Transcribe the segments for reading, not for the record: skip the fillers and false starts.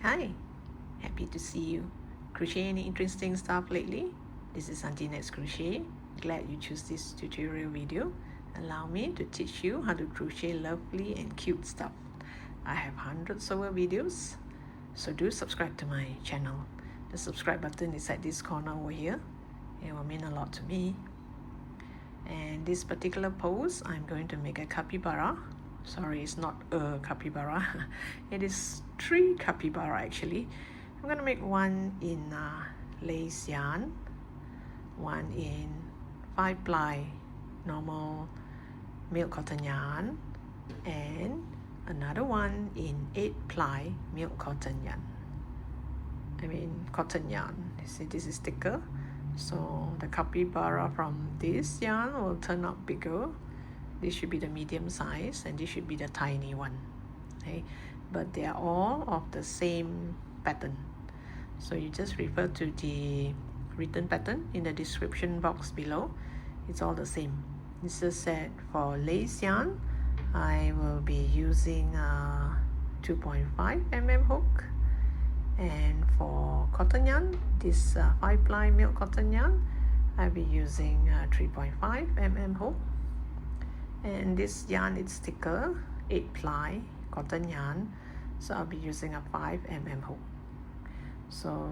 Hi, happy to see you. Crochet any interesting stuff lately? This is Auntie Nat's Crochet. Glad you choose this tutorial video. Allow me to teach you how to crochet lovely and cute stuff. I have hundreds over videos, so do subscribe to my channel. The subscribe button is at this corner over here. It will mean a lot to me. And this particular pose, I'm going to make a capybara. Sorry, it's not a capybara. It is 3 capybara actually. I'm gonna make one in lace yarn, one in 5-ply normal milk cotton yarn, and another one in 8-ply milk cotton yarn. Cotton yarn. You see, this is thicker, so the capybara from this yarn will turn out bigger. This should be the medium size and this should be the tiny one. Okay, but they are all of the same pattern, so you just refer to the written pattern in the description box below. It's all the same. It's just that for lace yarn I will be using a 2.5 mm hook, and for cotton yarn, this 5-ply milk cotton yarn, I'll be using a 3.5 mm hook. And this yarn is thicker, 8-ply cotton yarn, so I'll be using a 5 mm hook. So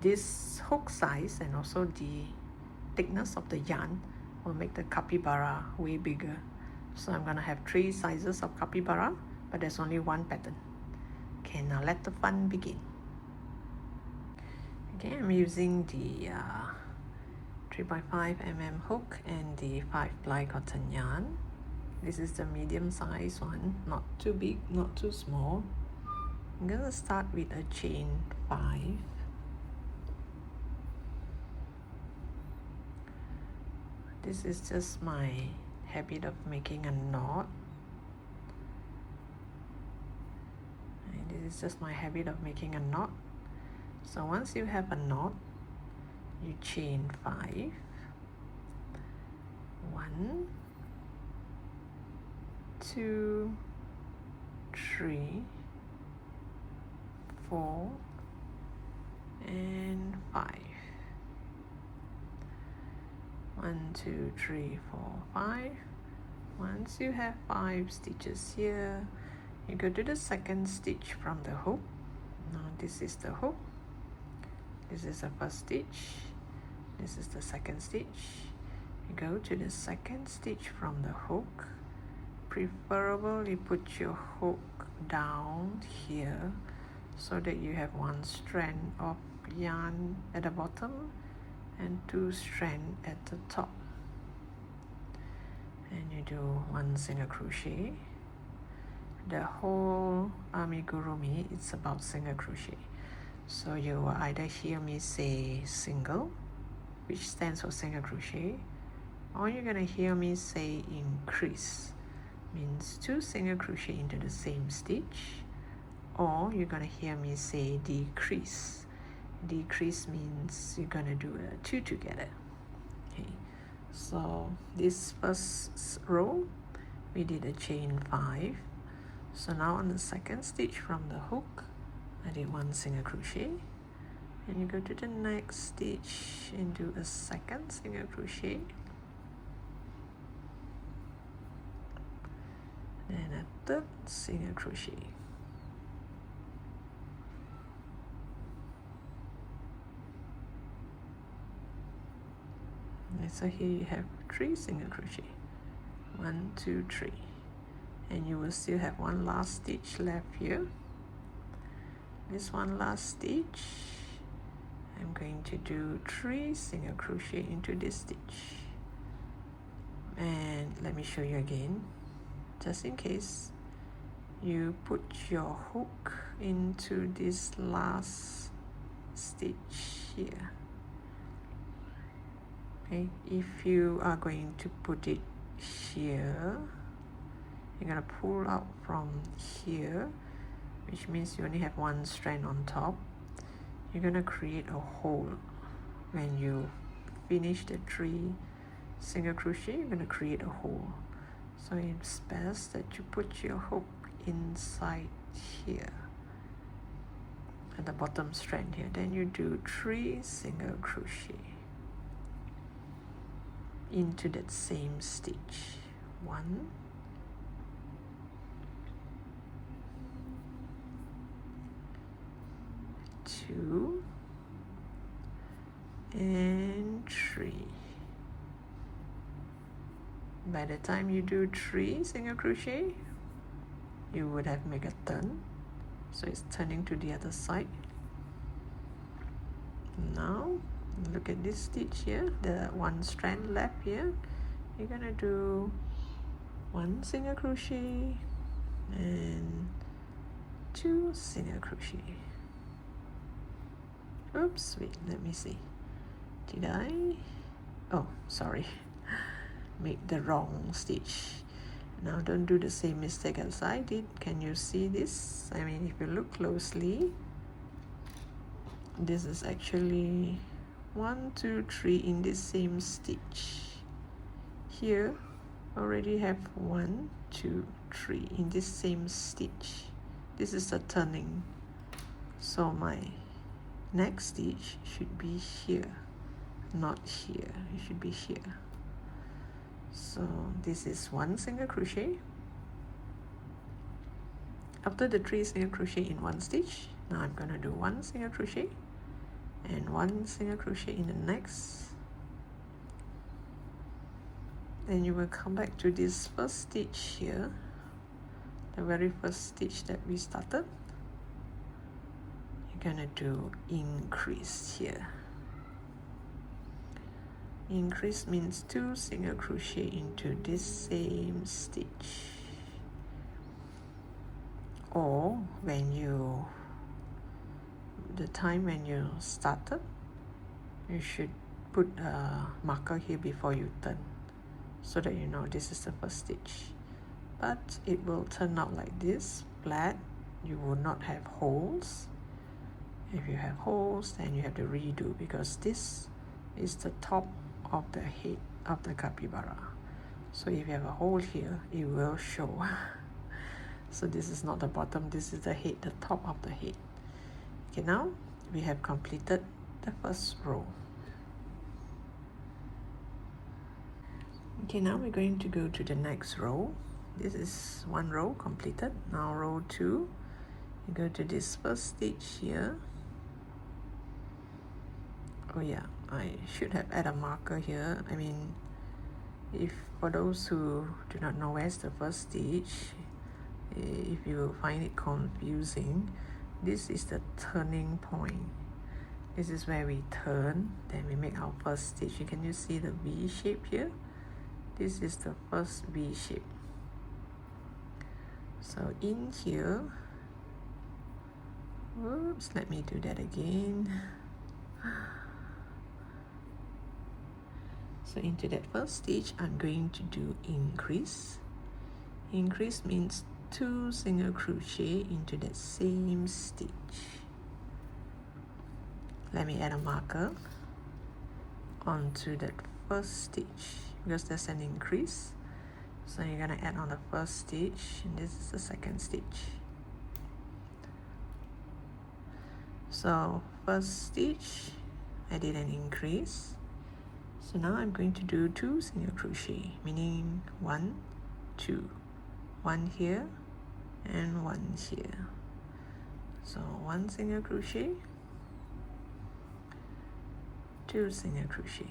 this hook size and also the thickness of the yarn will make the capybara way bigger. So I'm gonna have 3 sizes of capybara, but there's only one pattern. Okay, now let the fun begin. Okay, I'm using the 3.5 mm hook and the 5-ply cotton yarn. This is the medium size one, not too big, not too small. I'm gonna start with a chain 5. This is just my habit of making a knot. And this is just my habit of making a knot. So once you have a knot, you chain 5. 1, 2, 3, 4, and 5. 1, 2, 3, 4, 5. Once you have 5 stitches here, you go to the second stitch from the hook. Now this is the hook. This is the first stitch. This is the second stitch. You go to the second stitch from the hook. Preferably put your hook down here so that you have 1 strand of yarn at the bottom and 2 strands at the top. And you do 1 single crochet. The whole amigurumi is about single crochet. So you will either hear me say single, which stands for single crochet, or you're gonna hear me say increase, means 2 single crochet into the same stitch, or you're gonna hear me say decrease. Decrease means you're gonna do 2 together. Okay, so this first row we did a chain 5. So now on the second stitch from the hook, I did 1 single crochet, and you go to the next stitch and do a second single crochet, then a 3rd single crochet. And so here you have 3 single crochet, 1, 2, 3, and you will still have 1 last stitch left here. This 1 last stitch, I'm going to do 3 single crochet into this stitch. And let me show you again, just in case. You put your hook into this last stitch here. Okay, if you are going to put it here, you're gonna pull out from here, which means you only have 1 strand on top. You're gonna create a hole. When you finish the 3 single crochet, you're gonna create a hole. So it's best that you put your hook inside here. at the bottom strand here. Then you do 3 single crochet into that same stitch. 1, 2, and 3. By the time you do 3 single crochet, you would have made a turn, so it's turning to the other side. Now look at this stitch here, the one strand left here. You're gonna do 1 single crochet and 2 single crochet. Oops, wait, let me see. Did I? Oh, sorry. Made the wrong stitch. Now don't do the same mistake as I did. Can you see this? I mean, if you look closely, this is actually 1, 2, 3 in this same stitch. Here already have 1, 2, 3 in this same stitch. This is the turning. So my next stitch should be here, not here. It should be here. So this is 1 single crochet. After the 3 single crochet in one stitch, now I'm gonna do 1 single crochet and 1 single crochet in the next. Then you will come back to this first stitch here, the very first stitch that we started. You're gonna do increase here. Increase means 2 single crochet into this same stitch. Or when you, the time when you started, you should put a marker here before you turn, so that you know this is the first stitch. But it will turn out like this, flat. You will not have holes. If you have holes, then you have to redo, because this is the top of the head of the capybara. So if you have a hole here, it will show. So this is not the bottom, this is the head, the top of the head. Okay, now we have completed the first row. Okay, now we're going to go to the next row. This is 1 row completed. Now row 2, you go to this first stitch here. Oh yeah, I should have added a marker here. I mean, if for those who do not know where's the first stitch, if you find it confusing, this is the turning point. This is where we turn, then we make our first stitch. Can you see the V shape here? This is the first V shape. So in here, whoops, let me do that again. So into that first stitch, I'm going to do increase. Increase means 2 single crochet into that same stitch. Let me add a marker onto that first stitch, because there's an increase. So you're gonna add on the first stitch, and this is the second stitch. So first stitch, I did an increase. So now I'm going to do 2 single crochet, meaning 1, 2, 1 here and 1 here. So 1 single crochet, 2 single crochet.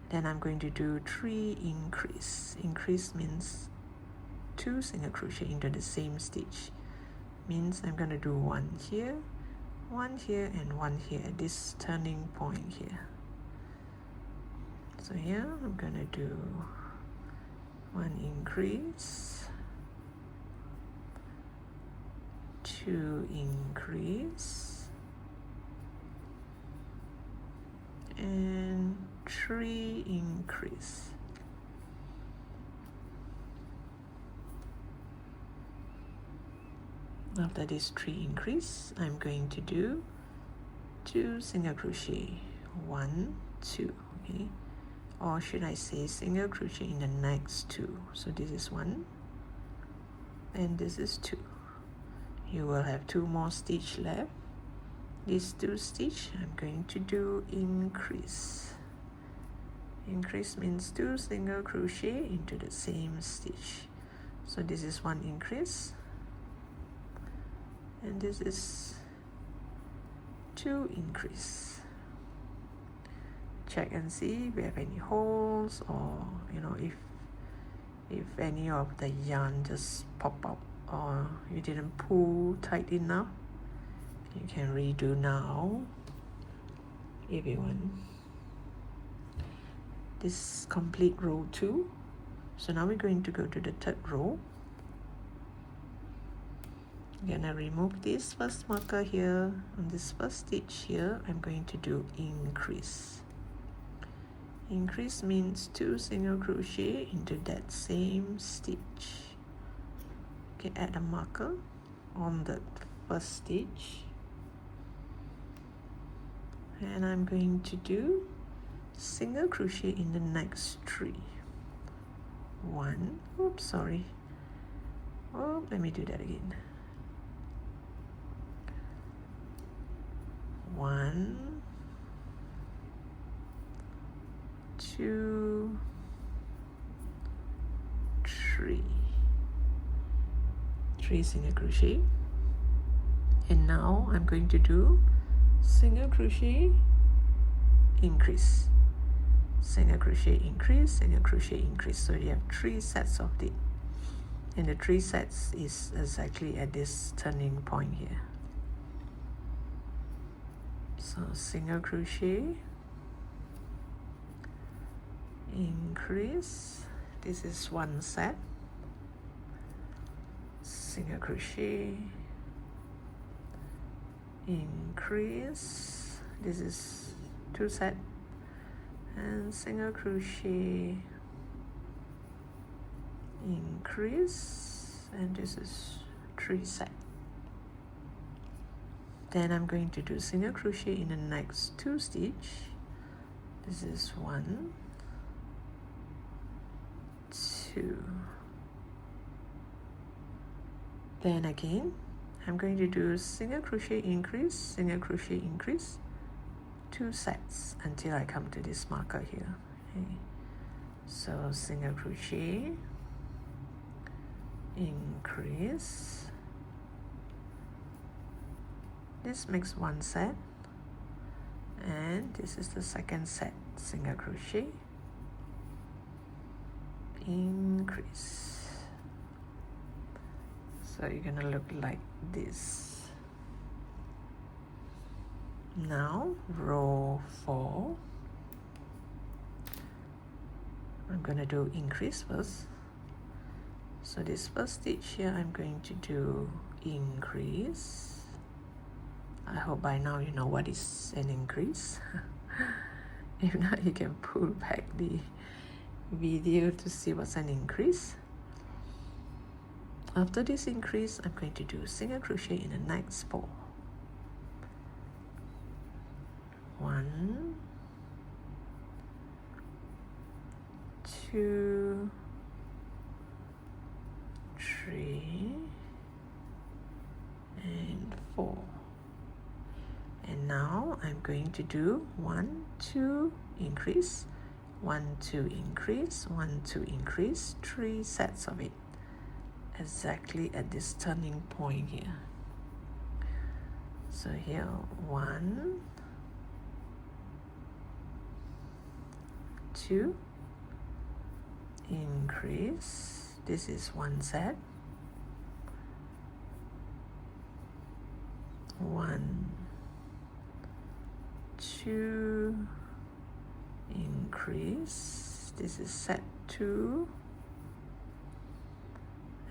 Then I'm going to do 3 increase. Increase means 2 single crochet into the same stitch. Means I'm going to do 1 here, 1 here and 1 here at this turning point here. So here I'm going to do 1 increase, 2 increase, and 3 increase. After this 3 increase, I'm going to do 2 single crochet, 1, 2, okay, or should I say single crochet in the next 2. So this is 1, and this is 2. You will have 2 more stitch left. These 2 stitch I'm going to do increase. Increase means 2 single crochet into the same stitch. So this is 1 increase, and this is 2 increase. Check and see if we have any holes, or if any of the yarn just pop out or you didn't pull tight enough. You can redo now if you want. This complete row 2. So now we're going to go to the 3rd row. I'm gonna remove this first marker here. On this first stitch here, I'm going to do increase. Increase means 2 single crochet into that same stitch. Okay, add a marker on the first stitch, and I'm going to do single crochet in the next 3. 1, oops, sorry. Oh, let me do that again. 1, 2, 3. 3 single crochet, and now I'm going to do single crochet, increase, single crochet, increase, single crochet, increase. So you have 3 sets of it, and the 3 sets is exactly at this turning point here. So single crochet, increase, this is 1 set, single crochet, increase, this is 2 set, and single crochet, increase, and this is 3 set. Then I'm going to do single crochet in the next 2 stitch. This is 1, 2. Then again, I'm going to do single crochet, increase, single crochet, increase, 2 sets until I come to this marker here. Okay. So single crochet, increase, this makes 1 set, and this is the 2nd set, single crochet, increase. So you're gonna look like this. Now row 4, I'm gonna do increase first. So this first stitch here, I'm going to do increase. I hope by now you know what is an increase. If not, you can pull back the video to see what's an increase. After this increase, I'm going to do single crochet in the next 4. 1, 2, 3, and 4. And now I'm going to do 1, 2, increase, 1, 2, increase, 1, 2, increase, 3 sets of it, exactly at this turning point here. So here, 1, 2, increase, this is 1 set, 1, 2, increase, this is set 2,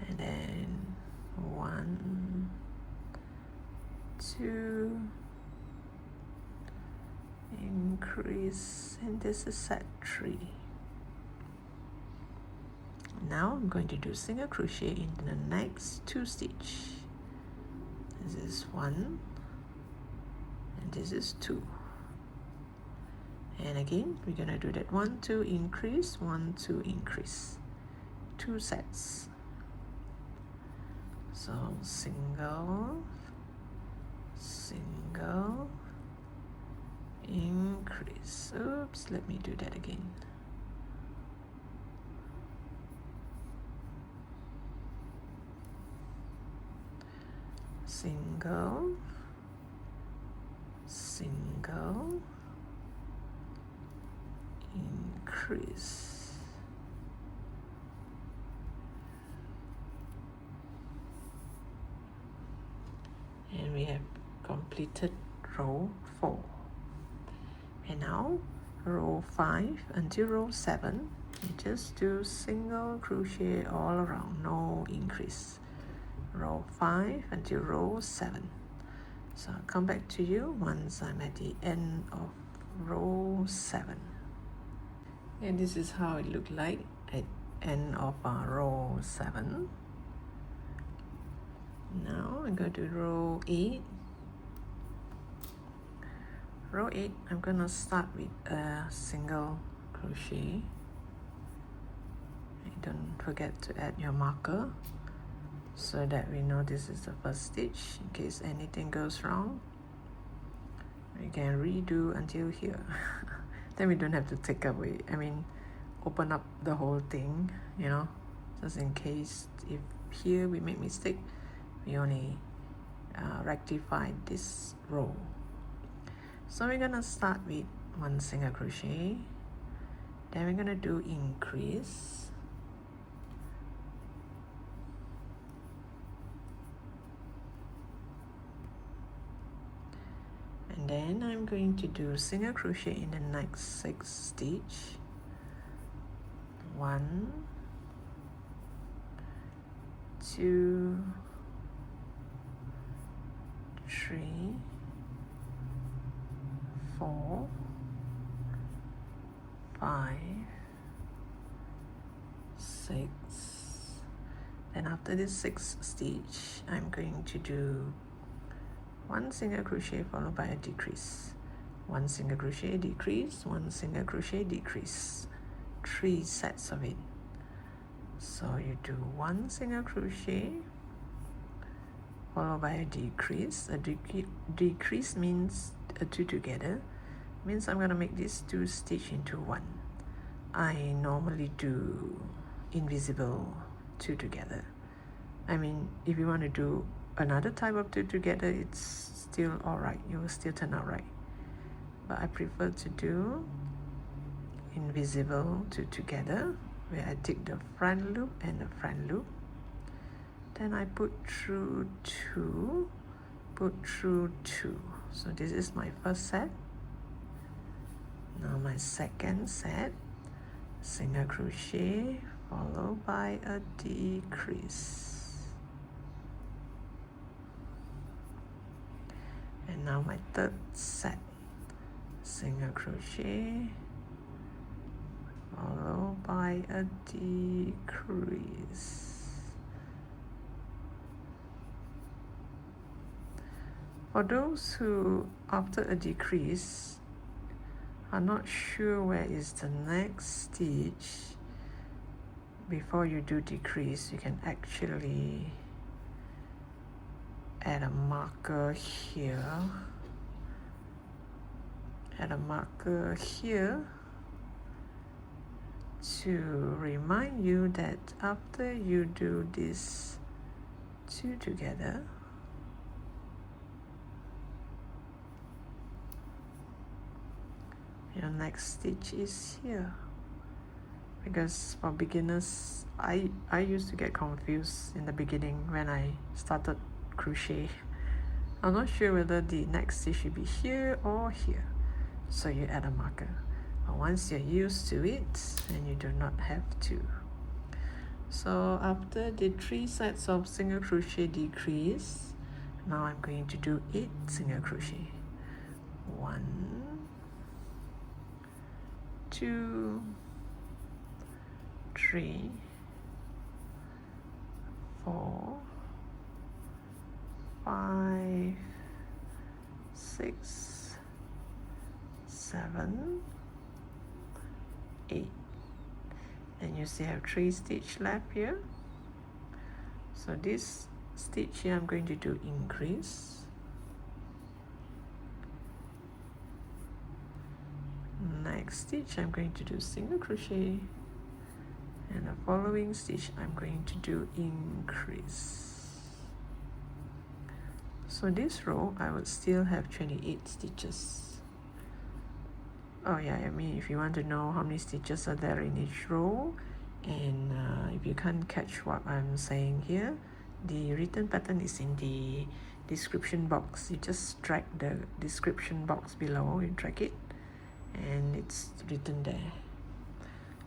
and then 1, 2, increase, and this is set 3. Now I'm going to do single crochet in the next 2 stitch. This is 1, and this is 2. And again, we're gonna do that 1, 2, increase, 1, 2, increase, 2 sets. So single, single, increase. Oops, let me do that again. Single, single, increase. And we have completed row 4. And now row 5 until row 7, you just do single crochet all around, no increase. Row 5 until row 7. So I'll come back to you once I'm at the end of row 7. And this is how it looked like at end of row 7. Now I'm going to row 8. Row 8, I'm going to start with a single crochet. And don't forget to add your marker so that we know this is the first stitch. In case anything goes wrong, we can redo until here. Then we don't have to take away, open up the whole thing, just in case if here we make mistake, we only rectify this row. So we're gonna start with 1 single crochet, then we're gonna do increase, and then I'm going to do single crochet in the next 6 stitch. 1, 2, 3, 4, 5, 6. Then after this 6th stitch, I'm going to do 1 single crochet followed by a decrease. 1 single crochet, decrease, 1 single crochet, decrease. 3 sets of it. So you do 1 single crochet followed by a decrease. A decrease means 2 together. Means I'm gonna make these 2 stitch into 1. I normally do invisible 2 together. If you want to do another type of 2 together, it's still alright. It will still turn out right. But I prefer to do invisible 2 together, where I take the front loop and the front loop. Then I put through 2, put through 2. So this is my first set. Now my second set, single crochet followed by a decrease. And now my third set, single crochet followed by a decrease. For those who, after a decrease, are not sure where is the next stitch, before you do decrease, you can actually add a marker here. Add a marker here to remind you that after you do these 2 together, your next stitch is here. Because for beginners, I used to get confused in the beginning when I started crochet. I'm not sure whether the next stitch should be here or here, so you add a marker. But once you're used to it, then you do not have to. So after the 3 sets of single crochet decrease, now I'm going to do 8 single crochet. 1, 2, 3, 4, 5, 6, 7, 8. And you still have 3 stitch left here. So this stitch here I'm going to do increase, next stitch I'm going to do single crochet, and the following stitch I'm going to do increase. So this row I would still have 28 stitches. Oh yeah, I mean if you want to know how many stitches are there in each row, and if you can't catch what I'm saying here, the written pattern is in the description box. You just drag the description box below, you drag it, and it's written there.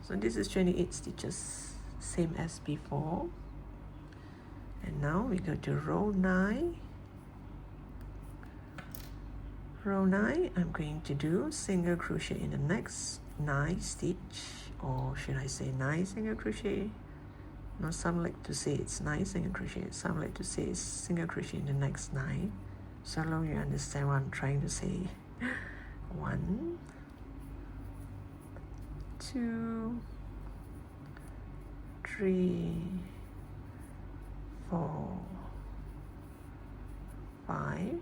So this is 28 stitches, same as before. And now we go to row 9. Row 9, I'm going to do single crochet in the next 9 stitch, or should I say 9 single crochet? No, some like to say it's 9 single crochet, some like to say it's single crochet in the next 9. So long you understand what I'm trying to say. 1, 2, 3, 4, 5,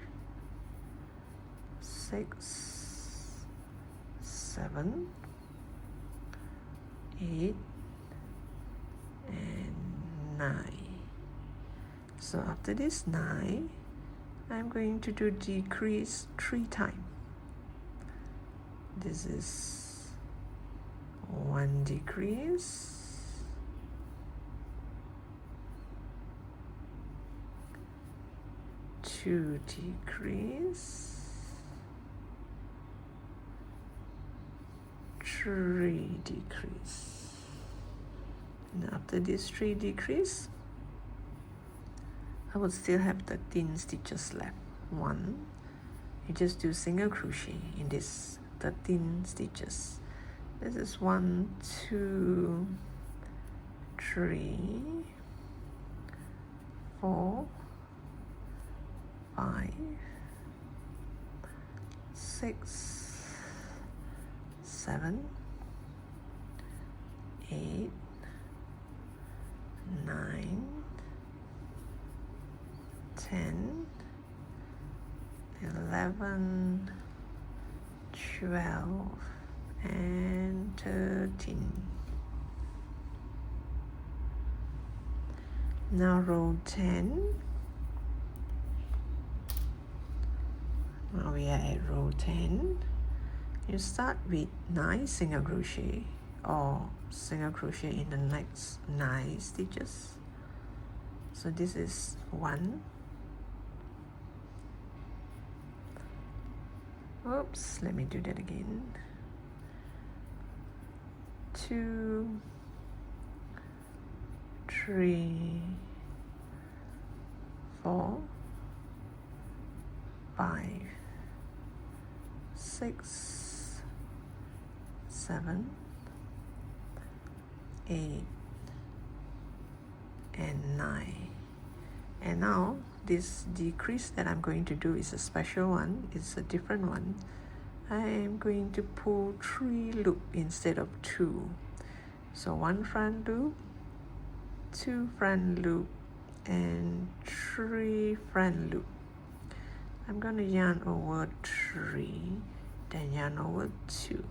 6, 7, 8, and 9. So after this 9, I'm going to do decrease 3 times. This is 1 decrease, 2 decrease, 3 decrease. And after this 3 decrease, I would still have 13 stitches left. 1, you just do single crochet in this 13 stitches. This is 1, 2, 3, 4, 5, 6, 7, 8, 9, 10, 11, 12, and 13. Now row 10. Now we are at row 10. You start with 9 single crochet, or single crochet in the next 9 stitches. So this is 1. Oops, let me do that again. 2, 3, 4, 5, 6, 7, 8, and 9. And now this decrease that I'm going to do is a special one, it's a different one. I'm going to pull 3 loops instead of 2. So 1 front loop, 2 front loop, and 3 front loop. I'm going to yarn over 3, then yarn over 2.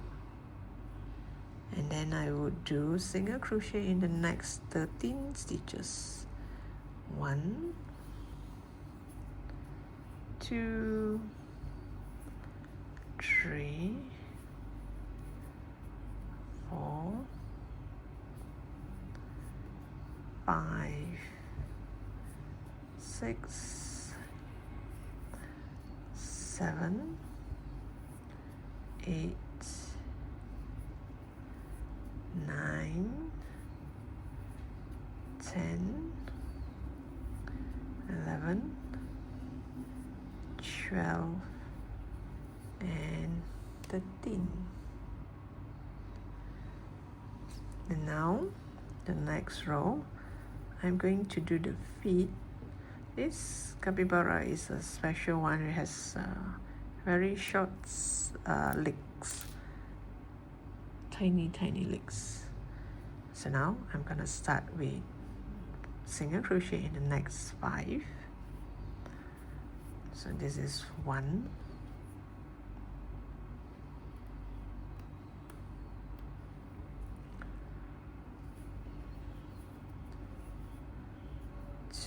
And then I would do single crochet in the next 13 stitches. 1, 2, 3, 4, 5, 6, 7, 8, 9, 10, 11, 12, and 13. And now the next row, I'm going to do the feet. This capybara is a special one. It has very short legs, tiny legs. So now I'm gonna start with single crochet in the next 5. So this is 1,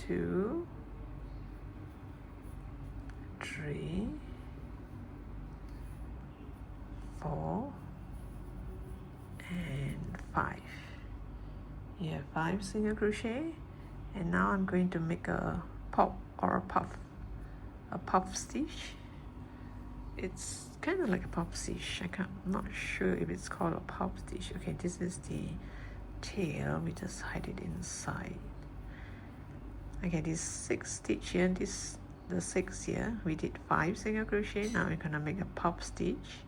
2, 3, 4, and 5. You have 5 single crochet, and now I'm going to make a pop or a puff stitch. It's kind of like a puff stitch. I'm not sure if it's called a puff stitch. Okay, this is the tail. We just hide it inside. Okay, this 6 stitch here, this the 6 here, we did 5 single crochet. Now we're gonna make a puff stitch.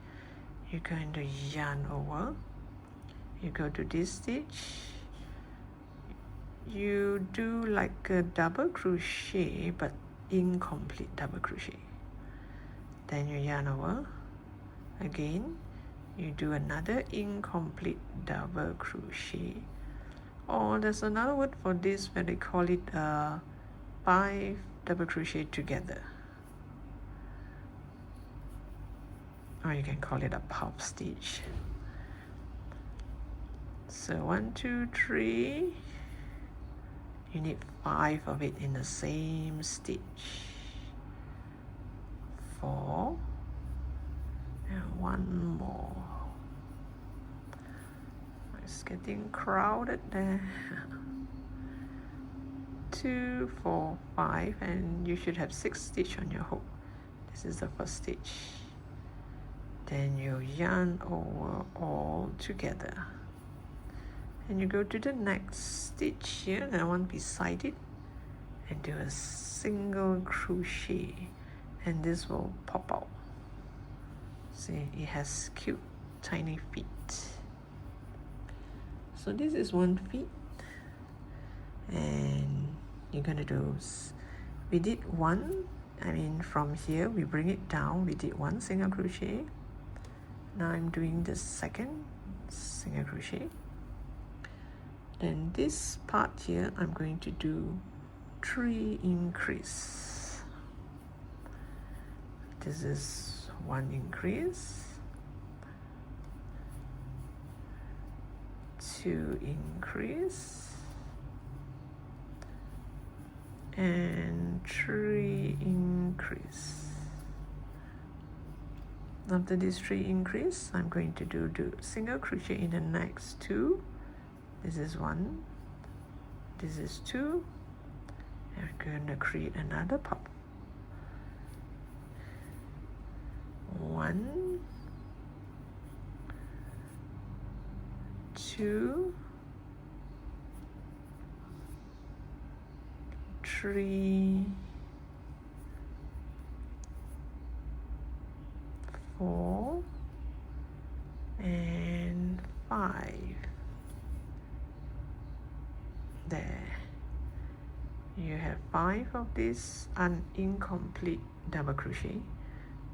You're going to yarn over. You go to this stitch. You do like a double crochet, but incomplete double crochet. Then you yarn over. Again, you do another incomplete double crochet. Or there's another word for this where they call it 5 double crochet together. Or you can call it a puff stitch. So 1, 2, 3. You need 5 of it in the same stitch. 4, and 1 more. It's getting crowded there. 2, 4, 5, and you should have 6 stitch on your hook. This is the first stitch. Then you yarn over all together. And you go to the next stitch here, the one beside it, and do a single crochet, and this will pop out. See, it has cute tiny feet. So this is 1 feet, and you're gonna do, we did 1, from here we bring it down, we did 1 single crochet. Now I'm doing the second single crochet. Then this part here, I'm going to do 3 increase. This is 1 increase, 2 increase, and 3 increase. After this 3 increase, I'm going to do single crochet in the next 2. This is 1, this is 2, and we're going to create another pop. 1, 2, 3, 4, and 5. There. You have 5 of this incomplete double crochet,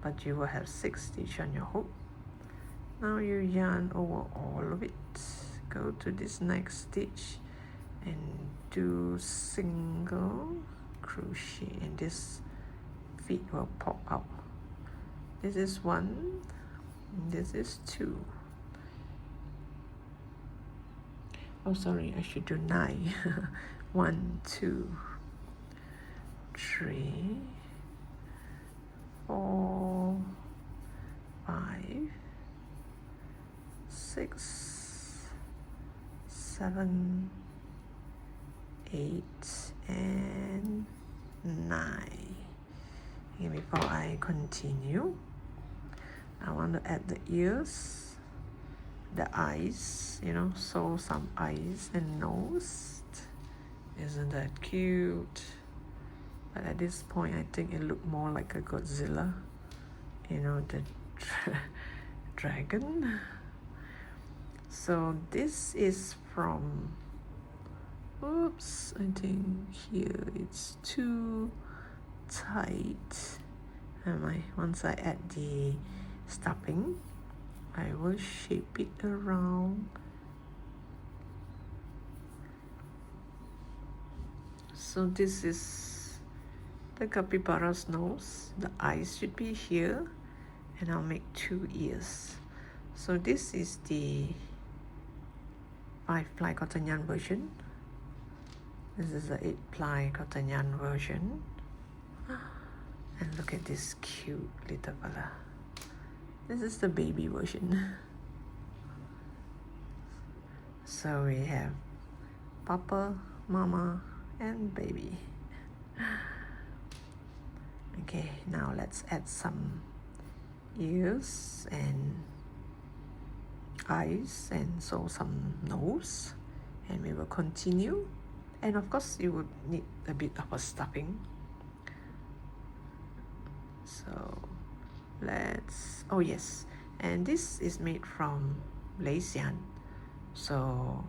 but you will have 6 stitch on your hook. Now you yarn over all of it. Go to this next stitch and do single crochet, and this feet will pop out. This is 1, this is 2. Oh, sorry, I should do 9. 1, 2, 3, 4, 5, 6, 7, 8, and 9. Okay, before I continue, I want to add the ears, the eyes, sew some eyes and nose. Isn't that cute? But at this point, I think it looked more like a Godzilla, the dragon. So this is from, oops, I think here it's too tight. Once I add the stuffing, I will shape it around. So this is the capybara's nose. The eyes should be here, and I'll make 2 ears. So this is the 5-ply cotton yarn version. This is the 8-ply cotton yarn version. And look at this cute little fella. This is the baby version. So we have Papa, Mama, and baby. Okay, now let's add some ears and eyes and so some nose, and we will continue. And of course you would need a bit of a stuffing. So let's, oh yes, and this is made from lace yarn. So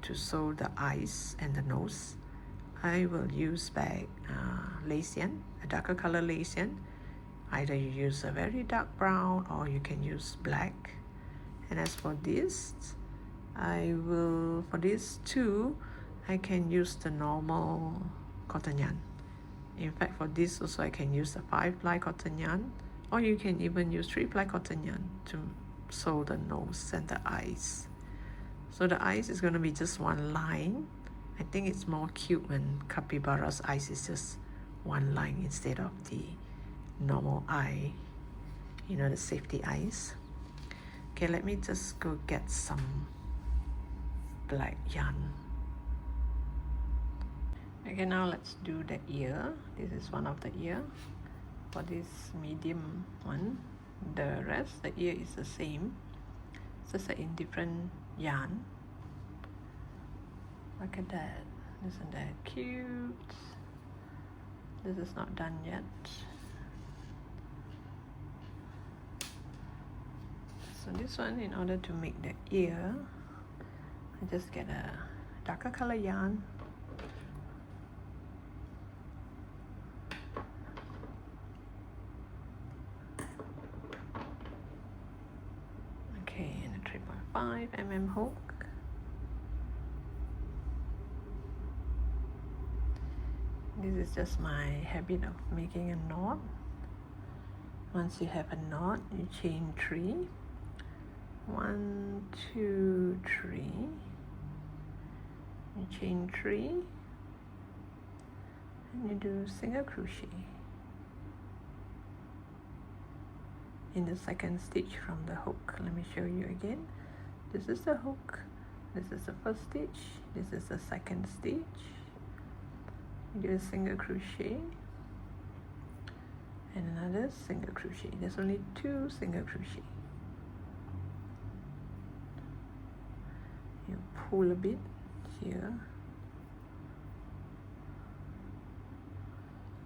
to sew the eyes and the nose, I will use back lace yarn, a darker color lace yarn. Either you use a very dark brown or you can use black. And as for this, for these two, I can use the normal cotton yarn. In fact, for this also I can use the 5-ply cotton yarn, or you can even use 3-ply cotton yarn to sew the nose and the eyes. So the eyes is going to be just one line. I think it's more cute when capybara's eyes is just one line instead of the normal eye, you know, the safety eyes. Okay, let me just go get some black yarn. Okay, now let's do the ear. This is one of the ear for this medium one. The rest, the ear is the same, it's just in different yarn. Look at that, isn't that cute? This is not done yet. So this one, in order to make the ear, I just get a darker color yarn. Okay, and a 3.5 mm hook. This is just my habit of making a knot. Once you have a knot, you chain 3. 1, 2, 3. You chain 3, and you do single crochet in the second stitch from the hook. Let me show you again. This is the hook, this is the first stitch, this is the second stitch. You do a single crochet and another single crochet. There's only 2 single crochet. You pull a bit here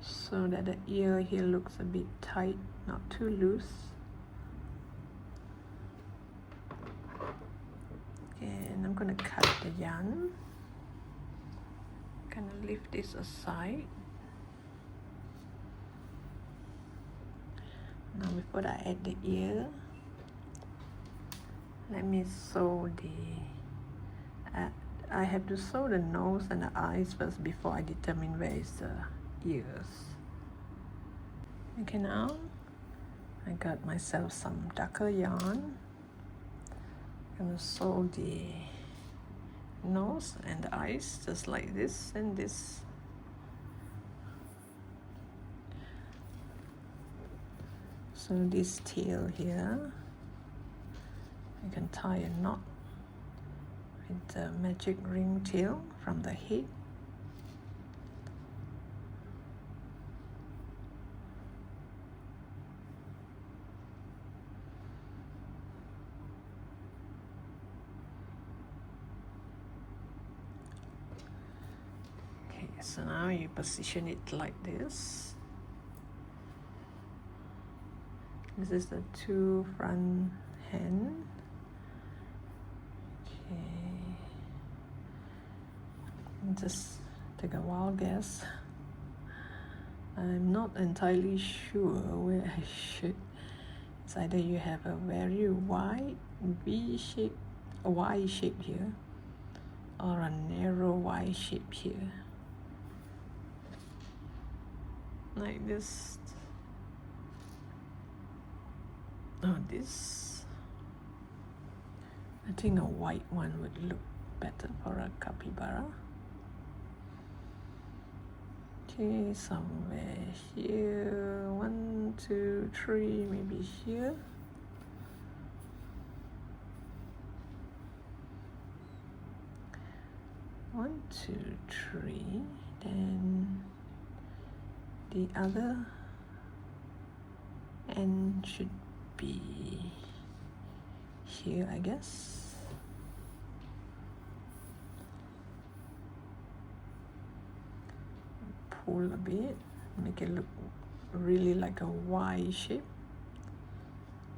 so that the ear here looks a bit tight, not too loose. And I'm going to cut the yarn. Kind of lift this aside. Now before I add the ear, let me sew I have to sew the nose and the eyes first before I determine where is the ears. Okay, now I got myself some darker yarn. I'm going to sew the nose and the eyes just like this and this. So this tail here, I can tie a knot with the magic ring tail from the head. Okay, so now you position it like this. This is the 2 front hand. Okay, just take a wild guess. I'm not entirely sure where I should. It's either you have a very wide V shape, a Y shape here, or a narrow Y shape here. like this. Oh, this, I think a white one would look better for a capybara. Okay, somewhere here, 1, 2, 3, maybe here. One, two, three, then the other end should be here, I guess. Pull a bit, make it look really like a Y shape.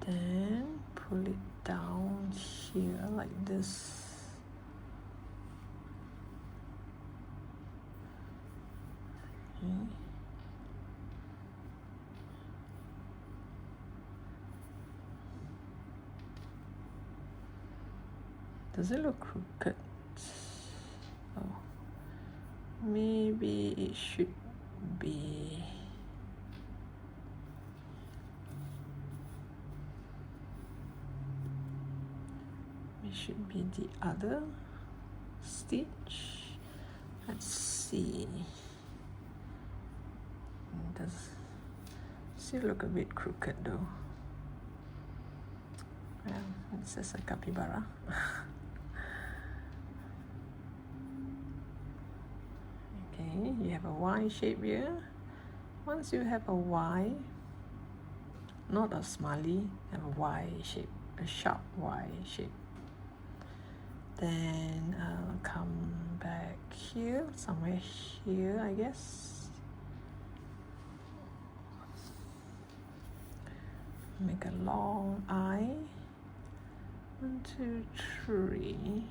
Then pull it down here like this. Okay. Does it look crooked? Oh, maybe it should be. It should be the other stitch. Let's see. It does still look a bit crooked though. Well, it's just a capybara. Okay, you have a Y shape here. Once you have a Y, not a smiley, have a Y shape, a sharp Y shape. Then I'll come back here, somewhere here, I guess. Make a long eye. 1, 2, 3.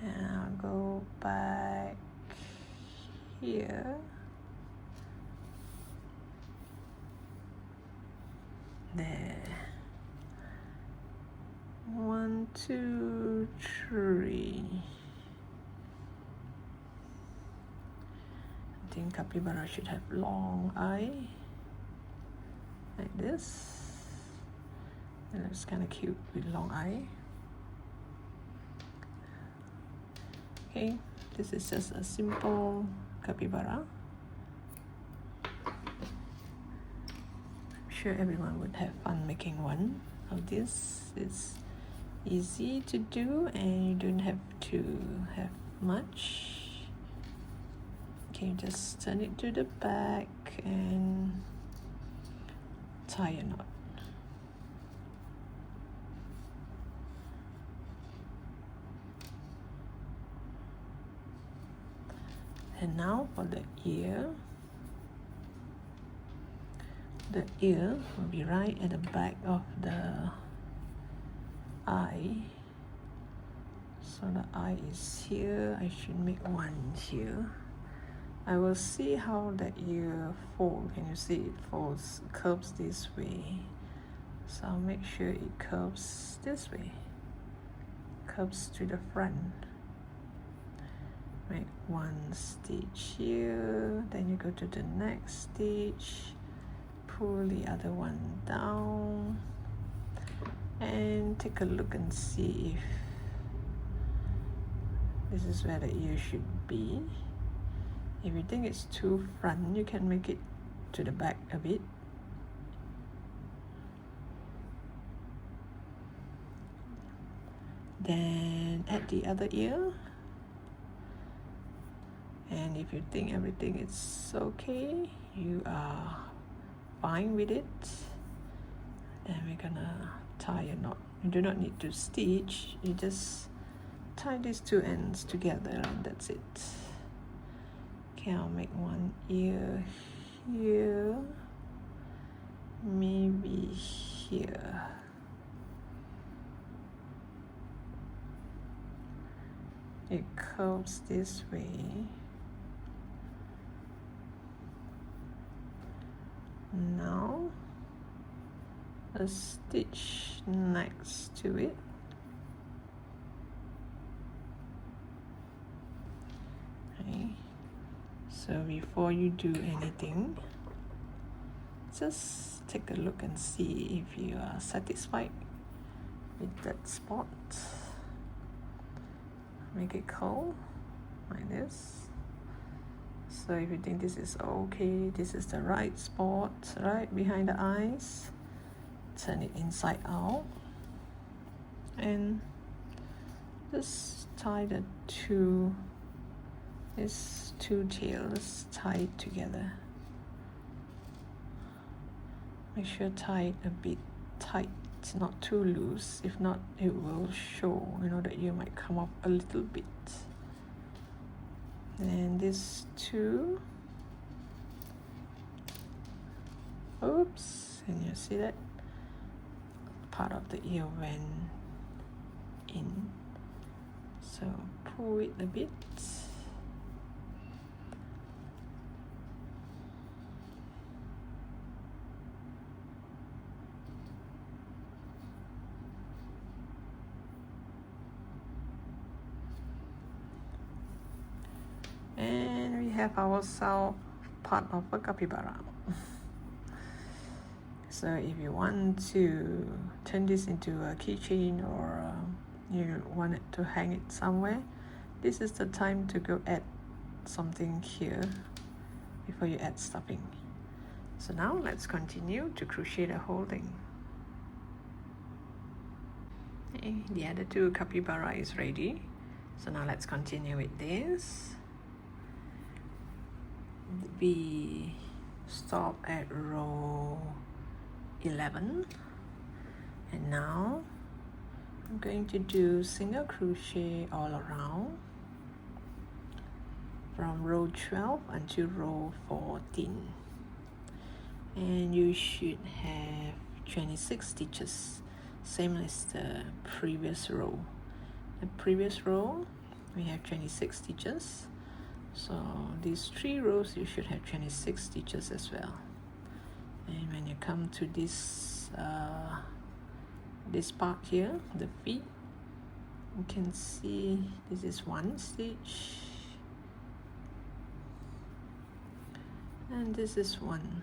And I'll go back here. There. 1, 2, 3. I think capybara should have long eye, like this. It looks kind of cute with long eye. Okay, this is just a simple capybara. I'm sure everyone would have fun making one of this. It's easy to do and you don't have to have much. Okay, just turn it to the back and tie a knot. And now for the ear. The ear will be right at the back of the eye. So the eye is here. I should make one here. I will see how the ear folds. Can you see it folds, curves this way? So I'll make sure it curves this way. Curves to the front. Make one stitch here, then you go to the next stitch, pull the other one down, and take a look and see if this is where the ear should be. If you think it's too front, you can make it to the back a bit. Then add the other ear. And if you think everything is okay, you are fine with it, then we're gonna tie a knot. You do not need to stitch, you just tie these two ends together and that's it. Okay, I'll make one ear here, maybe here. It curves this way. Now a stitch next to it. Okay, so So before you do anything, just take a look and see if you are satisfied with that spot. Make it curl like this. So if you think this is okay, this is the right spot right behind the eyes, turn it inside out and just tie these two tails tied together. Make sure tie it a bit tight, not too loose. If not, it will show, that you might come up a little bit. And these two, oops, and you see that part of the ear went in, so pull it a bit. And we have ourselves part of a capybara. So if you want to turn this into a keychain or you want it to hang it somewhere, this is the time to go add something here before you add stuffing. So now let's continue to crochet the whole thing. Okay, the other two capybara is ready. So now let's continue with this. We stop at row 11 and now I'm going to do single crochet all around from row 12 until row 14, and you should have 26 stitches, same as the previous row. The previous row we have 26 stitches, so these 3 rows you should have 26 stitches as well. And when you come to this part here, the feet, you can see this is 1 stitch and this is 1.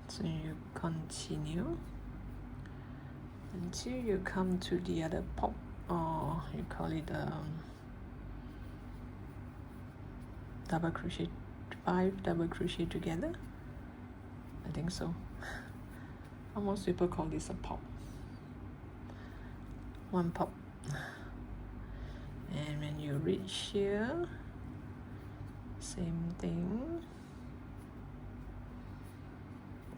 So you continue until you come to the other pop, or you call it double crochet, 5 double crochet together, I think so. Most people call this a pop, 1 pop. And when you reach here, same thing,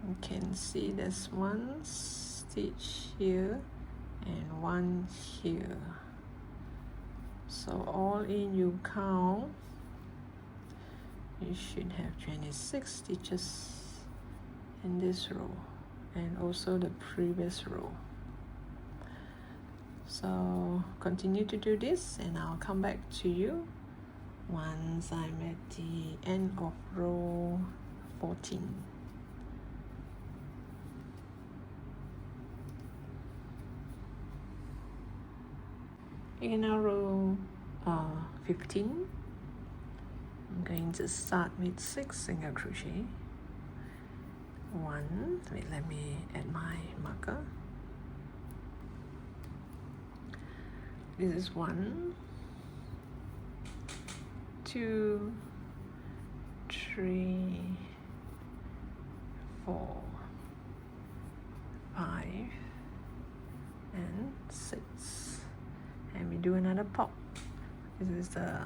you can see there's 1 stitch here and 1 here, so all in you count, you should have 26 stitches in this row and also the previous row. So continue to do this and I'll come back to you once I'm at the end of row 14. In our row 15, I'm going to start with 6 single crochet. 1, wait, let me add my marker. This is 1, 2, 3, 4, 5, and 6. And we do another pop. This is the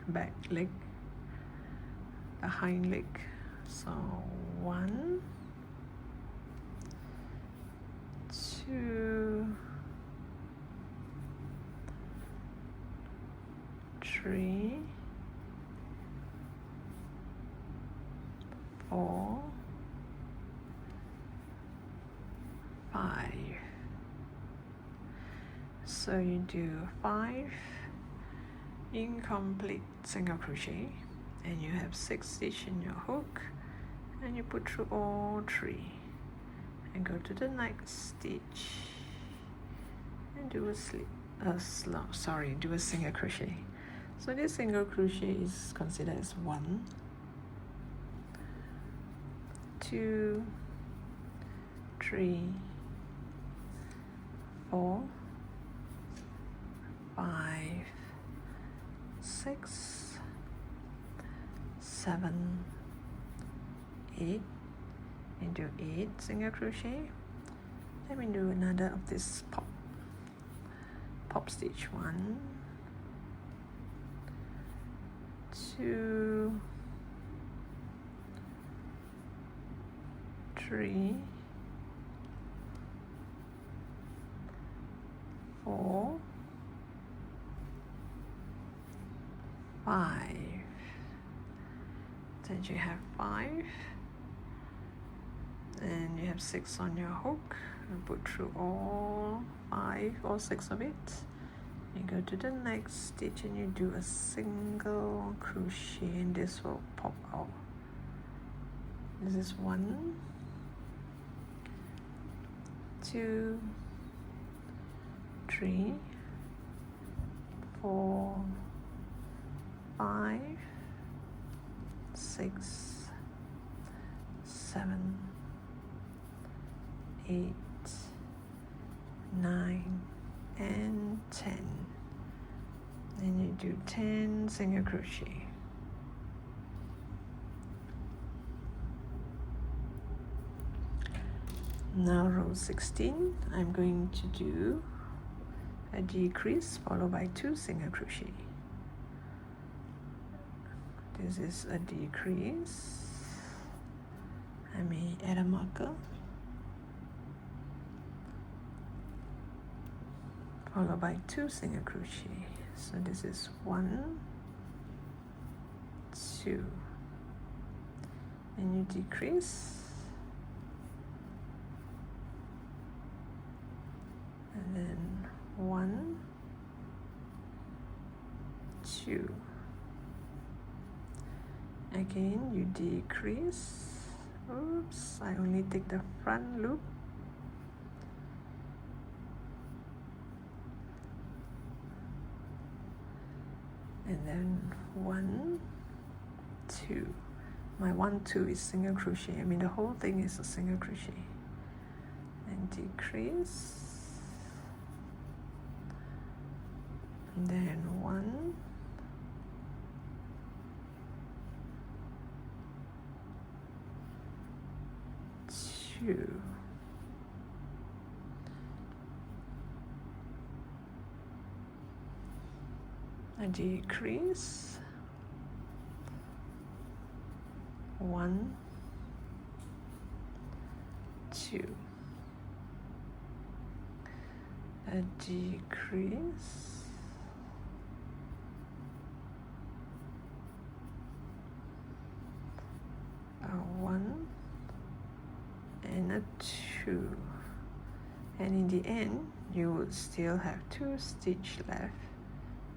back leg, the hind leg. So 1, 2, 3, 4, 5. So you do 5 incomplete single crochet and you have 6 stitches in your hook, and you put through all 3 and go to the next stitch and do a slip. do a single crochet. So this single crochet is considered as 1, 2, 3, 4, 5, 6, 7, 8, and do 8 single crochet. Let me do another of this pop stitch. 1, 2, 3, 4, 5. Then you have 5, and you have 6 on your hook. You put through all 5 or 6 of it. You go to the next stitch and you do a single crochet, and this will pop out. This is 1, 2, 3, 4, 5, 6, 7, 8, 9, and 10. Then you do 10 single crochet. Now row 16, I'm going to do a decrease followed by 2 single crochet. This is a decrease. I may add a marker, followed by 2 single crochet. So this is 1, 2, and you decrease, and then 1, 2. Again, you decrease. Oops, I only take the front loop. And then 1, 2. My 1, 2 is single crochet. I mean, the whole thing is a single crochet. And decrease. And then 1, 2. A decrease. 1, 2. A decrease. 1 and a 2, and in the end you would still have 2 stitches left.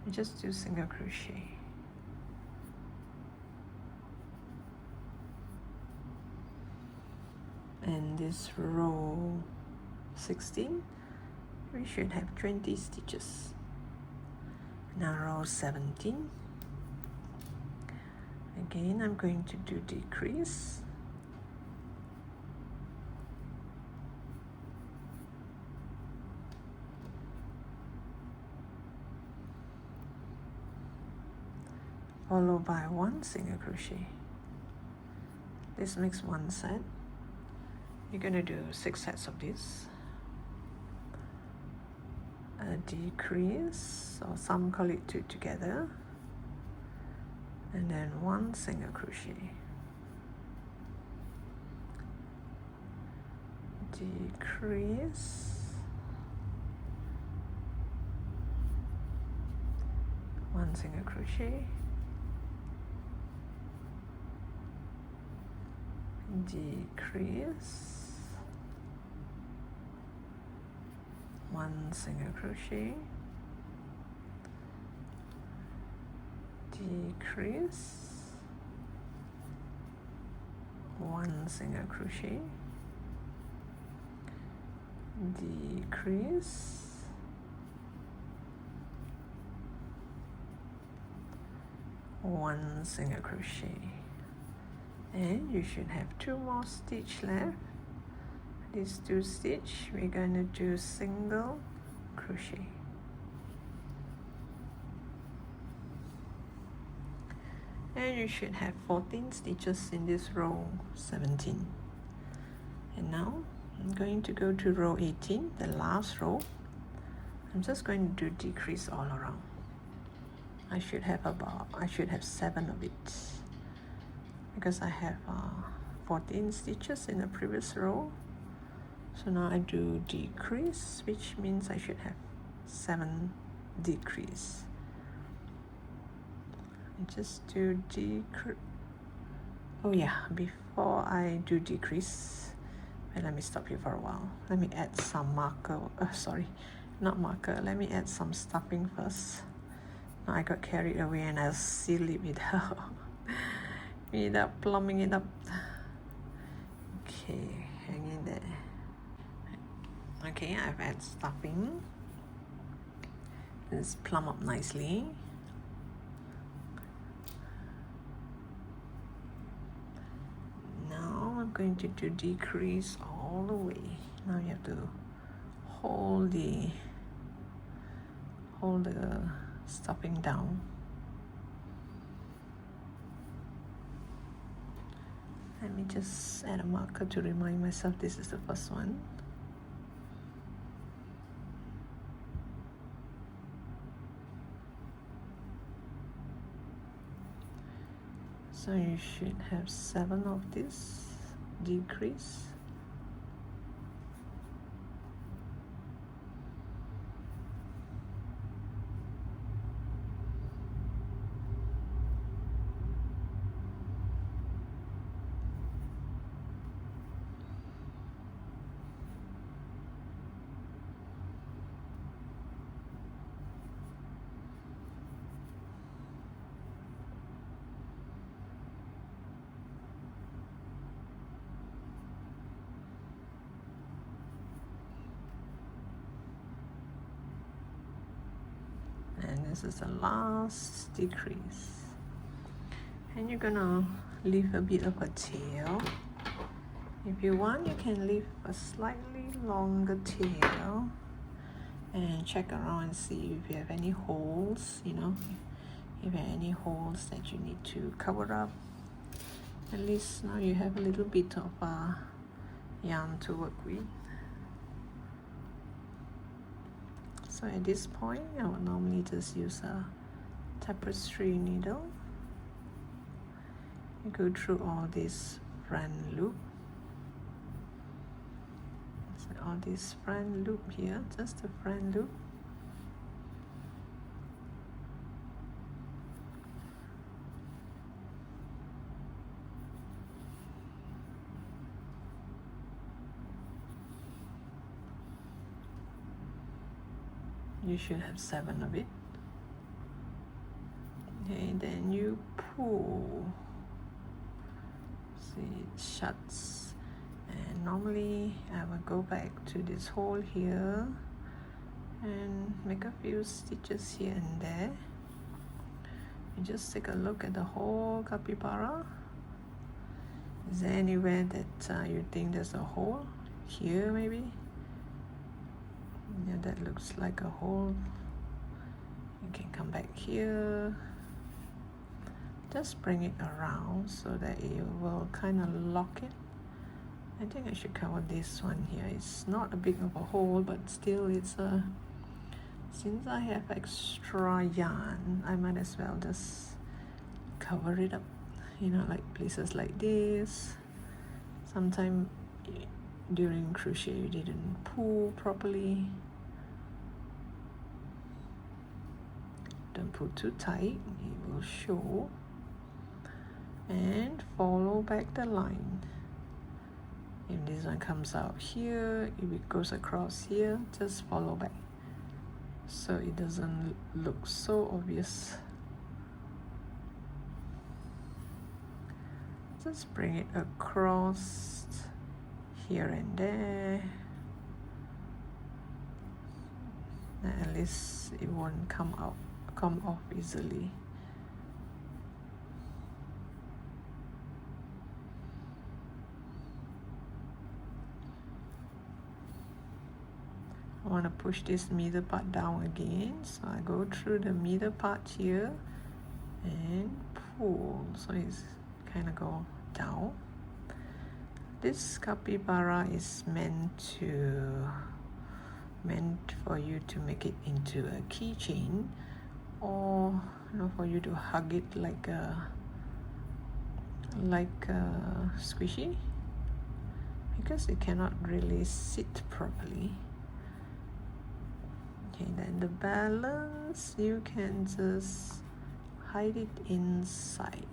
You just do single crochet. And this row 16, we should have 20 stitches. Now row 17. Again, I'm going to do decrease. Followed by 1 single crochet. This makes 1 set. You're going to do 6 sets of this. A decrease, or some call it 2 together, and then 1 single crochet. Decrease, 1 single crochet, decrease, 1 single crochet, decrease, 1 single crochet, decrease, 1 single crochet, and you should have 2 more stitch left. These 2 stitch we're going to do single crochet, and you should have 14 stitches in this row 17. And now I'm going to go to row 18, the last row. I'm just going to do decrease all around. I should have 7 of it because I have 14 stitches in the previous row. So now I do decrease, which means I should have 7 decrease. I just do decrease. Oh yeah, before I do decrease, let me stop here for a while. Let me add some marker. Sorry, not marker. Let me add some stuffing first. Now I got carried away and I'll seal it without plumbing it up. Okay, hang in there. Okay, I've added stuffing. It's plumb up nicely. Now I'm going to do decrease all the way. Now you have to hold the stuffing down. Let me just add a marker to remind myself this is the first one. So you should have 7 of this decrease. And this is the last decrease. And you're gonna leave a bit of a tail. If you want, you can leave a slightly longer tail and check around and see if you have any holes, if you have any holes that you need to cover up. At least now you have a little bit of yarn to work with. So at this point, I would normally just use a tapestry needle. You go through all this front loop. So all this front loop here, just the front loop. You should have 7 of it. Okay, then you pull. See, it shuts. And normally I will go back to this hole here and make a few stitches here and there. You just take a look at the whole capybara. Is there anywhere that you think there's a hole? Here maybe? Yeah, that looks like a hole. You can come back here. Just bring it around so that it will kind of lock it. I think I should cover this one here. It's not a big of a hole, but still it's a... Since I have extra yarn, I might as well just cover it up. Like places like this. Sometimes during crochet you didn't pull properly. Don't pull too tight, it will show. And follow back the line. If this one comes out here, if it goes across here, just follow back so it doesn't look so obvious. Just bring it across here and there. At least it won't come off easily. want to push this middle part down again, so I go through the middle part here and pull, so it's kind of go down. This capybara is meant for you to make it into a keychain, or for you to hug it like a squishy, because it cannot really sit properly. Okay, then the balance you can just hide it inside.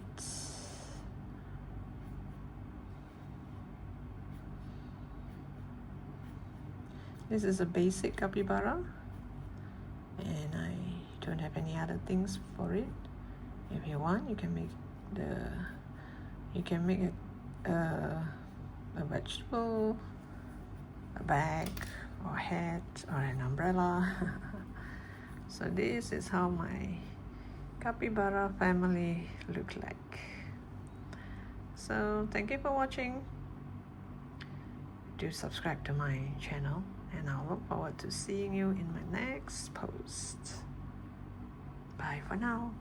This is a basic capybara, and I don't have any other things for it. If you want, you can make a vegetable, a bag, or a hat, or an umbrella. So this is how my capybara family look like. So thank you for watching. Do subscribe to my channel, and I'll look forward to seeing you in my next post. Bye for now.